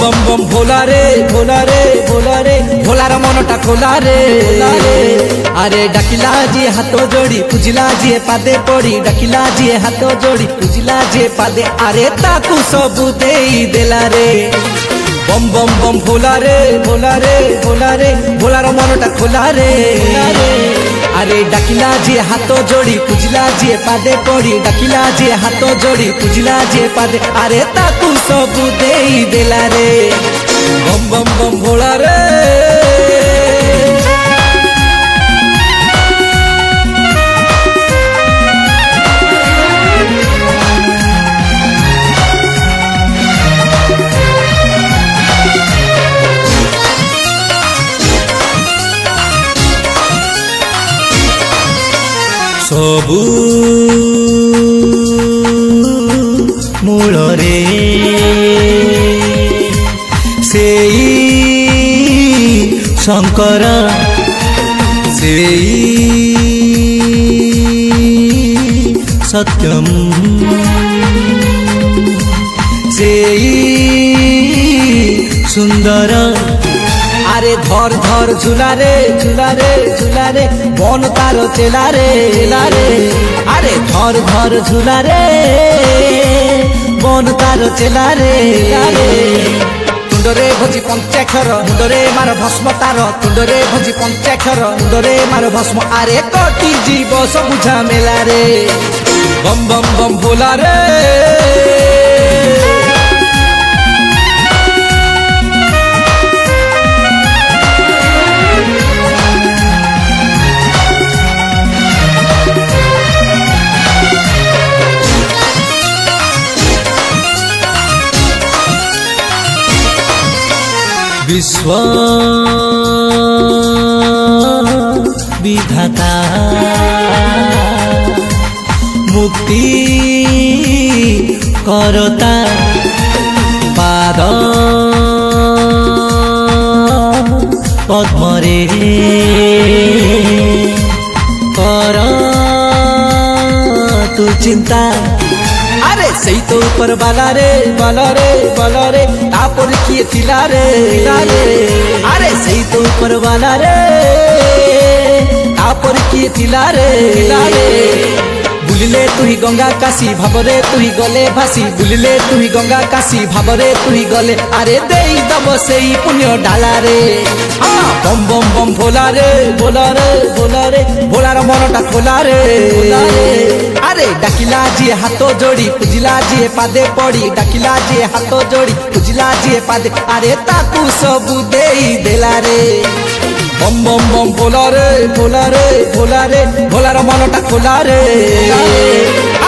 बम बम भोला रे भोला रे भोला रे भोलार मनटा खोला रे अरे डाकिला जी हाथ जोड़ी पूजिला जी पादे पड़ी डाकिला जी हाथ जोड़ी पूजिला जी पादे अरे ताकू सबू देई देला रे बम बम बम भोला रे भोला रे भोला रे भोलार मनटा खोला रे अरे डाकिला जी हाथ जोड़ी पूजिला जी पादे पड़ी डाकिला जी हाथ जोड़ी पूजिला जी पादे अरे ताकू सबू देई देला रे बम बम बम भोला रे सबू मूल रे सेई शंकर सेई सत्यम सेई सुंदर अरे धर धर झूला रे झूला रे झूला रे बन तार चेला रे अरे धर धर झूला रे बन तार चेला रे तुंडरे भोजी पंचाक्षर मुंडरे मार भस्म तार तुंडरे भोजी पंचाक्षर मुंडरे मार भस्म अरे कटी जीव सब झमेला रे बम बम बम भोला रे विश्व विधाता मुक्ति करता पाद पद्मरे कर तू चिंता अरे सही तो ऊपर बाला रे तापर किए थिला रे अरे सही तो ऊपर वाला रे तापर किए थिला रे बुलिले तु ही गंगा काशी भावरे तु ही गले भासी बुलिले तु ही गंगा काशी भावरे तु ही गले अरे देई दब सेई पुण्य डाला रे बम बम बम भोला रे भोला रे भोला रे भोलार मनटा खोला रे अरे डाकिला जी हाथ जोड़ी पूजिला जी पादे पड़ी डाकिला जी हाथ जोड़ी पूजिला जी पादे अरे ताकू सबू देई देला रे बम बम बम भोला रे भोला रे भोला रे भोलार मनटा खोला रे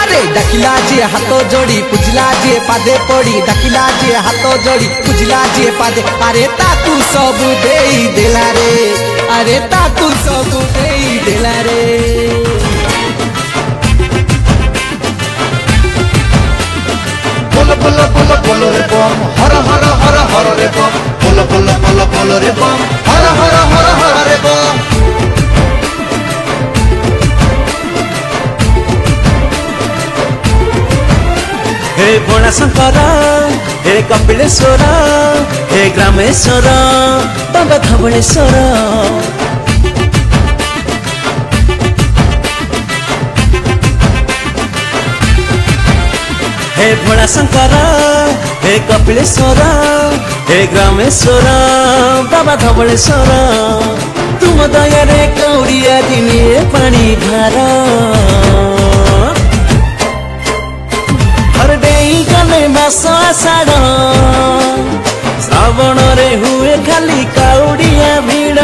अरे डाकिला जी हाथ जोड़ी पूजिला जी पादे पड़ी डाकिला जी हाथ जोड़ी पूजिला जी पादे अरे ताकू सबू देई देला रे अरे ताकू सबू देई देला रे बोलो बोलो बोलो बोलो रे बम हर हर हर हर रे बम बोलो बोलो बोलो बोलो रे बम हर हर हर हर रे बम हे भोला शंकर हे कपिलेश्वर हे ग्रामेश्वर बाबा धवळेश्वर हे भोला शंकर हे कपिलेश्वर हे ग्रामेश्वर बाबा धवळेश्वर तुम दयारे कौड़िया दिने पानी भार हर डेई गले मास आषाढ़ श्रावण रे हुए खाली काउड़िया भीड़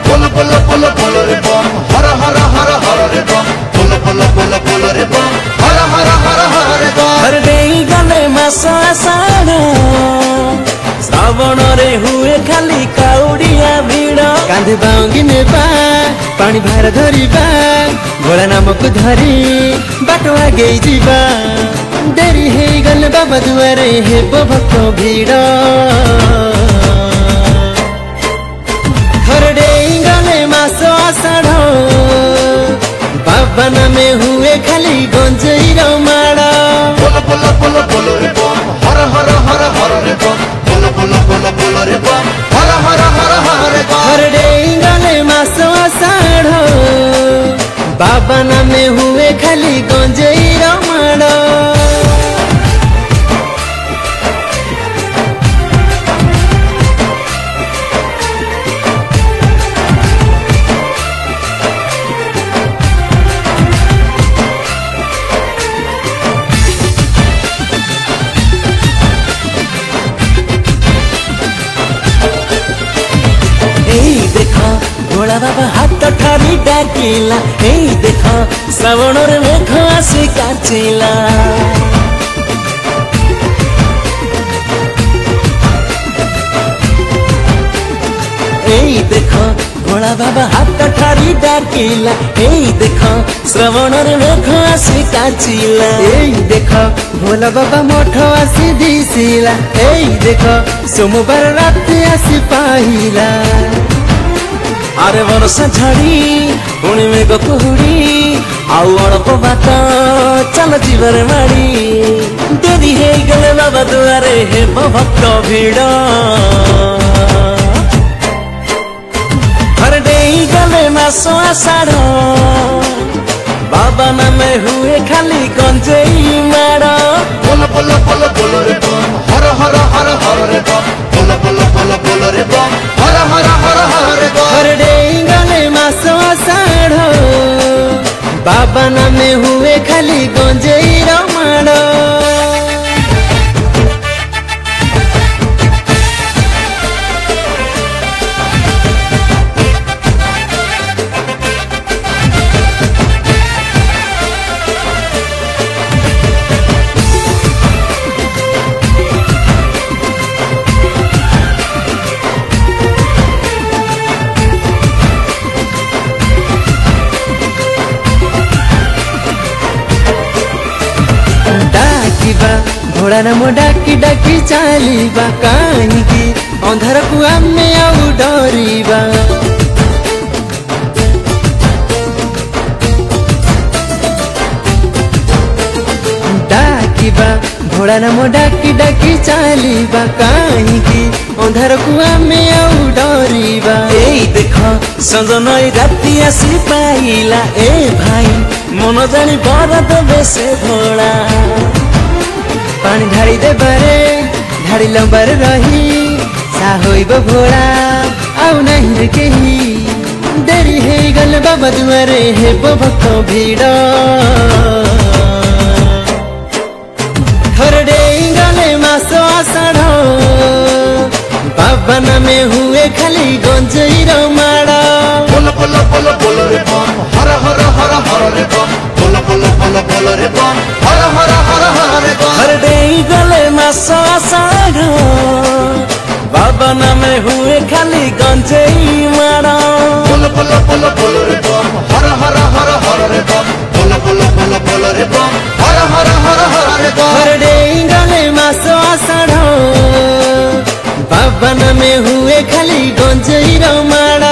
बोलो बोलो बोलो बोलो रे बम हर हर हर हर रे बम बोलो बोलो बोलो बोलो रे बम हर हर हर हर रे बम हर डेई गले मास आषाढ़ श्रावण रे हुए खाली काउड़िया भीड़ कांधे बांगी नेबा पानी भार धरिबा भोला नाम को धरी बाटो आगे जीवा देरी है गल बाबा दुआरे हे भक्त भीड़ हरडे गले मास आषाढ़ बाबा नामे हुए खाली गंजई माड़ा बोलो बोलो बोलो बोलो रे बम हर हर हर हर रे बम बोलो बोलो भोला बाबा हाथ ठारी डाकिला एई देख श्रावण रे मेघ आसी काचिला एई देख भोला बाबा हाथ ठारी डाकिला एई देख श्रावण रे मेघ आसी काचिला एई देख भोला बाबा मठ आसी दिसिला एई देख सोमवार रात आसी पाहिला आरे वर्षा झड़ी पुणी मेघ कुहुड़ी आउ अल्प बाट चल जीवर माड़ी देरी हे गले बाबा दुआरे हे भक्त भिड़ हर डेई गले मास आषाढ़ बाबा नामे हुए खाली गंजेई माड़ बोलो बोलो बोलो बोलो रे बम हर हर हर हर रे बम बोलो बोलो बोलो बोलो रे बम हर हर हर हर रे बम हर डेई गले मास आषाढ़ बाबा नामे हुए खाली गंजेई माड़ भोला नाम डाकी डाकी चलीबा कहीं अंधार को आमे आउ डरिबा डाकिबा भोला नाम डाकी डाकी चलीबा कहीं अंधार को आमे आउ डरिबा एई देख संजन राति आसी पाइला ए भाई मन जानी बर देबे से भोला पानी ढाड़ी दे बारे ढाड़ी लंबर रही साहोइब भोला आउ नहीं रे केही देरी हे गल बाबा दुआरे हे भक्त भिड़ हर डेई गले मास आषाढ़ बाबा नामे हुए खाली गंजेई माड़ बोलो बोलो बोलो बोलो रे बम हर हर हर हर रे बम बोलो बोलो बोलो बोलो रे बम हर हर हर हर रे बम हर डेई गले मास आषाढ़ बाबा नामे हुए खाली गंजेई माड़ बोलो बोलो बोलो बोलो रे बम हर हर हर हर रे बम बोलो बोलो बोलो बोलो रे बम हर हर हर हर रे बम हर डेई गले मास आषाढ़ बाबा नामे हुए खाली गंजेई माड़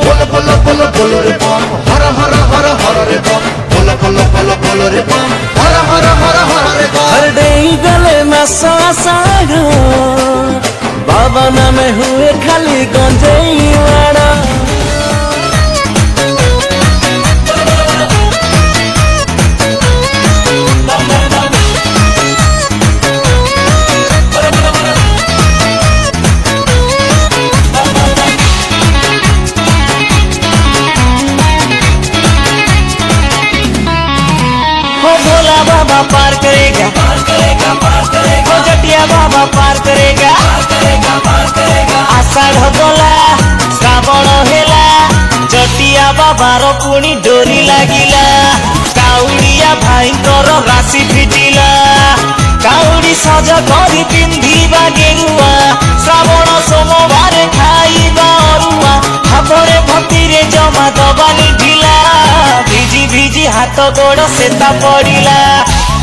बोलो बोलो बोलो बोलो रे बम हर हर हर हर रे बम बोलो बोलो बोलो बोलो रे बम हर हर हर हर रे बम हर डेई गले मास आषाढ़ बाबा नामे हुए खाली गंजेई माड़ भोला बाबा पार करेगा हो जटिया बाबा पार करेगा आषाढ़ गला श्रावण हेला जटिया बाबार पुणी डोरी लागिला काउड़िया भाईंकर राशि फिटिला काउड़ी सज करी पिंधिबा गेरुआ श्रावण सोमवार खाइबा अरुआ हाथरे भक्तिरे जमा दबानी ढिला भिजी भिजी हाथ गोड़ सेता पड़िला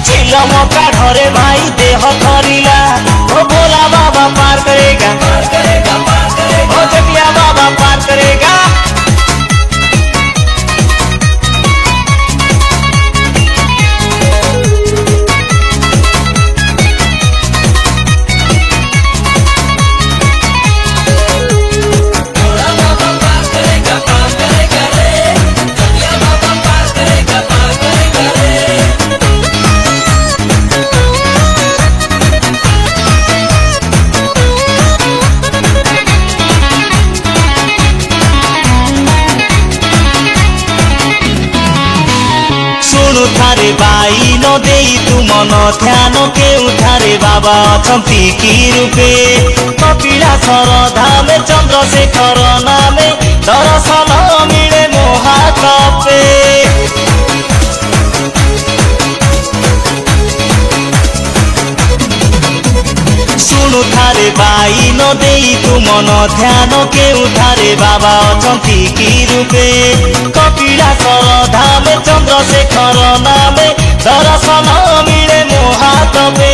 चिलम काढ़रे भाई देह थरिला ओ भोला बाबा पार करेगा ओ जटिया बाबा पार करेगा थारे बाई न देई तू मन ध्यान केउठारे बाबा अछंती की रूपे कपिला सर धामे चंद्रशेखर नामे दर्शन पाई न देई तु मन ध्यान केउठारे बाबा अछंती की रूपे कपिलासर धामे चंद्रशेखर नामे दर्शन मिले मोहातपे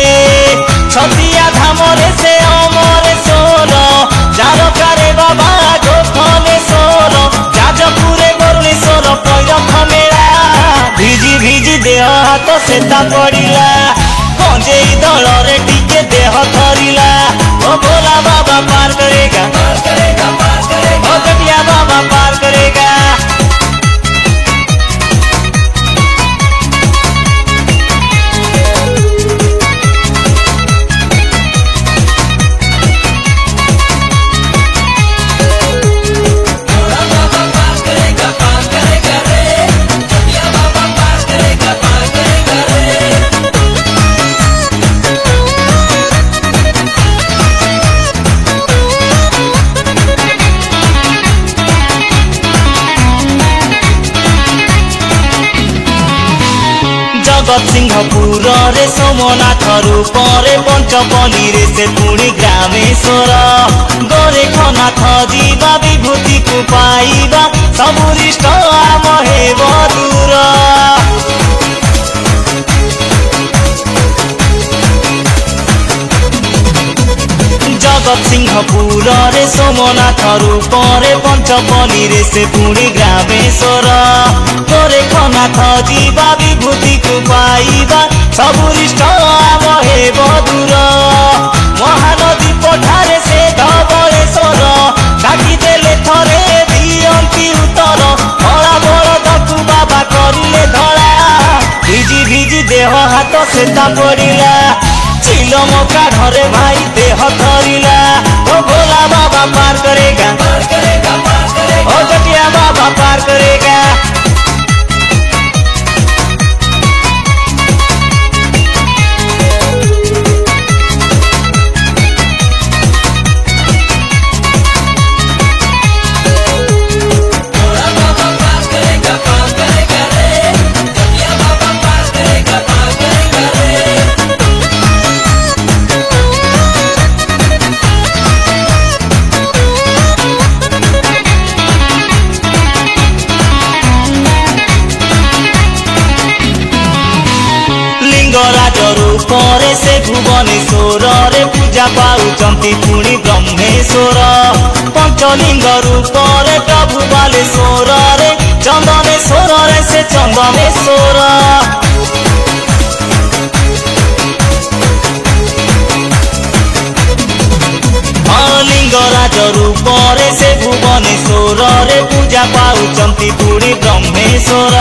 छतिया धामरे से अमरेश्वर जारकारे बाबा गोखनेश्वर जाजपुरे गरुड़ेश्वर पैरख मेला भिजी भिजी देह हाथ सेता पड़िला गंजेई दलरे टिके देह थरिला ओ भोला बाबा पार करेगा ओ कटिया बाबा पार करेगा। जगतसिंहपुर रे सोमनाथ रूपरे पंचपली रे से पुणी ग्रामेश्वर गोरेखनाथ जीवा विभूति को पाइबा सबुरिष्ट आम हेब दूर जगतसिंहपुर रे सोमनाथ रूपरे पंचपली रे से पुणी ग्रामेश्वर गोरेखनाथ जीवा विभूति को पाइबा सबुरिष्ट आम हेब दूर महानदी पठारे से धवलेश्वर डाकी देले थरे दियंती उतर धला बलदकु बाबा करिले धला भिजी भिजी देह हाथ सेता पड़िला चिलम काढ़रे भाई देह थरिला ओ भोला बाबा पार करेगा ओ जटिया बाबा पार करेगा। लिंगराज रूपरे से भुवनेश्वर रे पूजा पाउचंती पुणी ब्रह्मेश्वर पंचलिंग रूपरे प्रभु बालेश्वर रे चंदनेश्वर रे से चंदनेश्वर लिंगराज रूपरे से भुवनेश्वर रे पूजा पाउचंती पुणी ब्रह्मेश्वर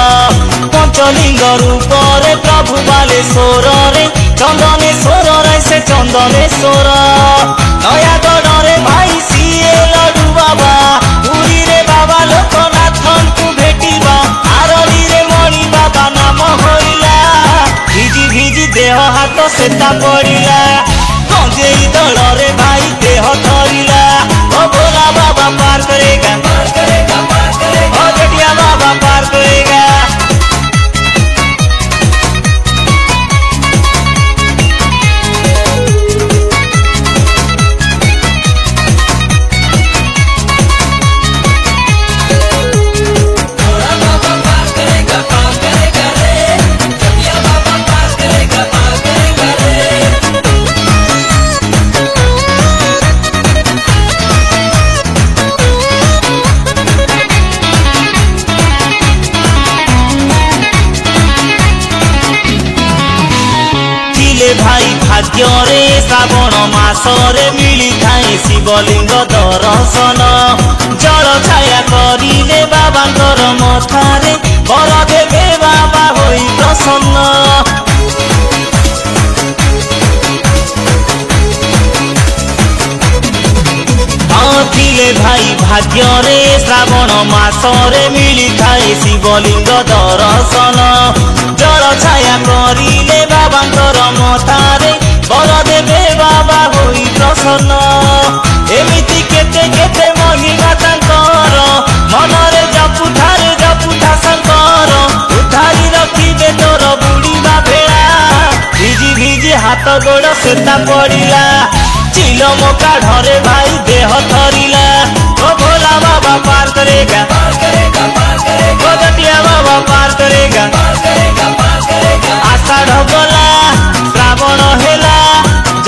पंचलिंग रूपरे प्रभु बालेश्वर रे चंदनेश्वर रे से चंदनेश्वर नयागढ़ रे भाई सीए लडू बाबा पुरी रे बाबा लोकनाथन को भेटिबा आरली रे मणि बाबा नाम होइला भिजी भिजी देह हाथ सेता पड़िला गंजेई दल रे भाई देह थरिला ओ भोला बाबा पार करेगा ओ जटिया बाबा पार करेगा। भाई भाग्य रे श्रावण मासरे मिली थाए शिवलिंग दर्शन जल छाया करिले बाबांकर मथारे वर देवे बाबा होई प्रसन्न ଥିଲେ ଭାଇ ଭାଗ୍ୟରେ ଶ୍ରାବଣ ମାସରେ ମିଳିଥାଏ ଶିବଲିଙ୍ଗ ଦର୍ଶନ ଜଳ ଛାୟା କରିଲେ ବାବାଙ୍କର ମଥାରେ ବର ଦେବେ ବାବା ହୋଇ ପ୍ରସନ୍ନ ଏମିତି କେତେ କେତେ ମହିମା ତାଙ୍କର ମନରେ ଜପୁଥା ଶଙ୍କର ଉଧାରି ରଖିବେ ତୋର ବୁଡ଼ିବା ଭେଳା ଭିଜି ଭିଜି ହାତ ଗୋଡ଼ ସେତା ପଡ଼ିଲା चिलम काढ़े भाई देह थरिला ओ भोला बाबा पार करेगा ओ जटिया बाबा पार करेगा आषाढ़ गला श्रावण हेला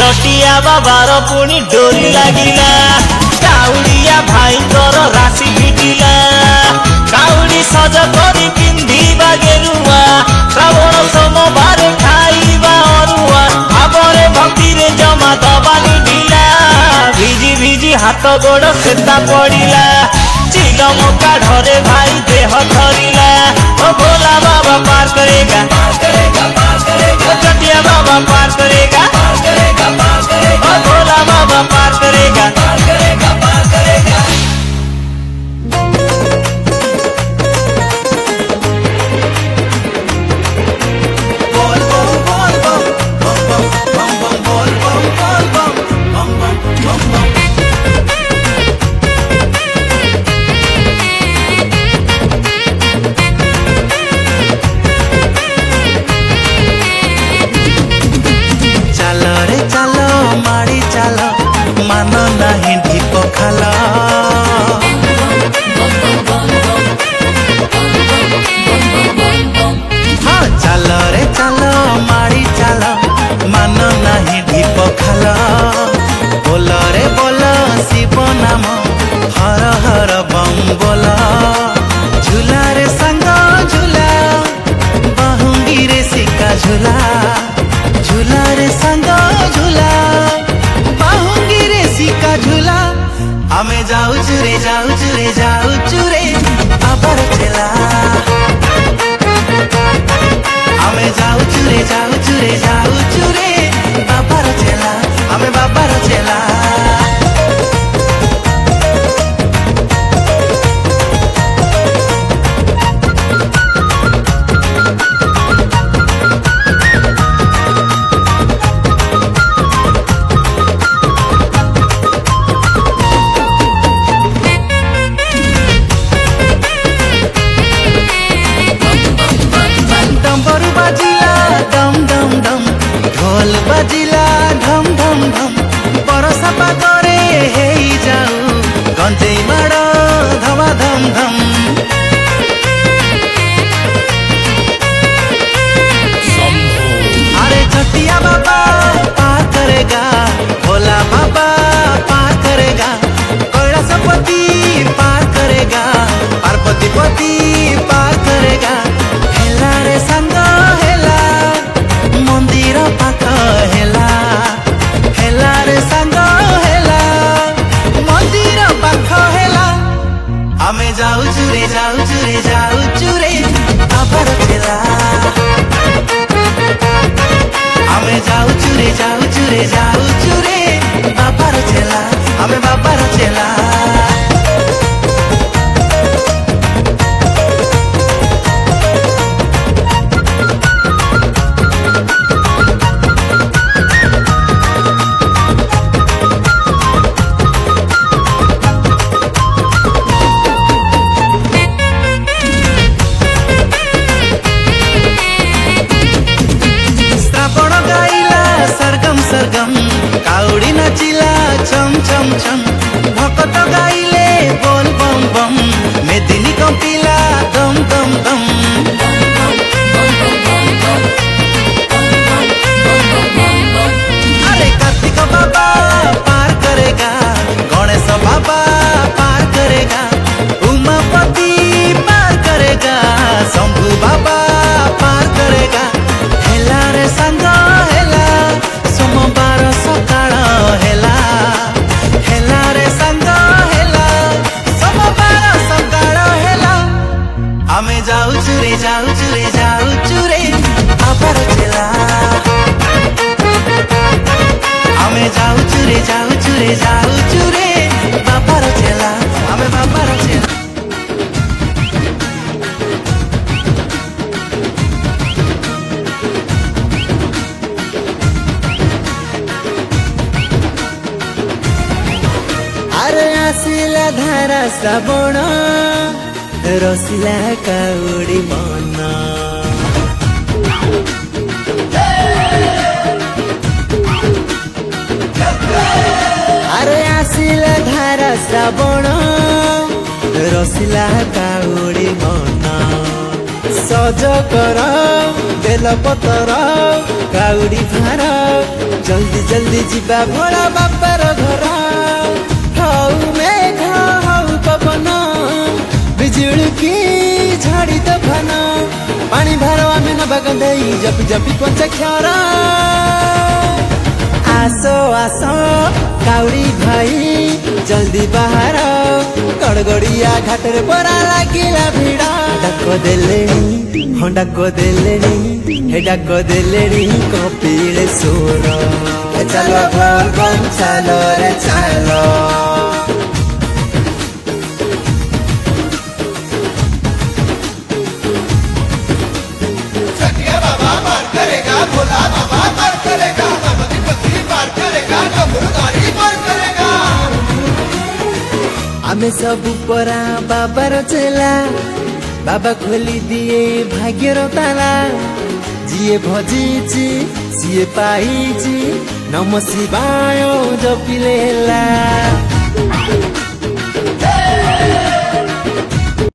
जटिया बाबार पुणी डोरी लागिला काउड़िया भाईकर राशि फिटिला काउड़ी सज करी पिंधिबा गेरुआ श्रावण सोमवार खाइबा अरुआ भावरे भक्तिरे जमा दबानी ढिला भिजी भिजी हाथ गोड़ सेता पड़िला चिलम काढ़े भाई देह थरिला ओ भोला बाबा पार करेगा ओ जटिया बाबा पार करेगा ओ भोला बाबा पार करेगा धारा श्रावण रसिला काउडी मन अरे आसिला धारा श्रावण रसिला काउडी मन सज कर बेलपतर काउडी भार जल्दी जल्दी जीवा भोला बापार घर हौ मेघ हौ पवन बिजुली की झाड़ी तफान पानी भार आमे नबा गंधई जपी जपी पंचाक्षर आसो आसो काउडी भाई जल्दी बाहर गड़गड़िया घाटर परा लागिला भिड़ डाक देलेनी हाँ डाक देलेनी हे डाक देलेनी कपिले सोर चलो बोल बम चलो रे चलो छठिया बाबा पार करेगा भोला बाबा पार करेगा नर्मदी पत्री पार करेगा डमरुदारी पार करेगा आमे सब परा बाबार चेला बाबा खोली दिए भाग्यर ताला जिए भजिची सिए पाइची नम शिवाय जपिलेला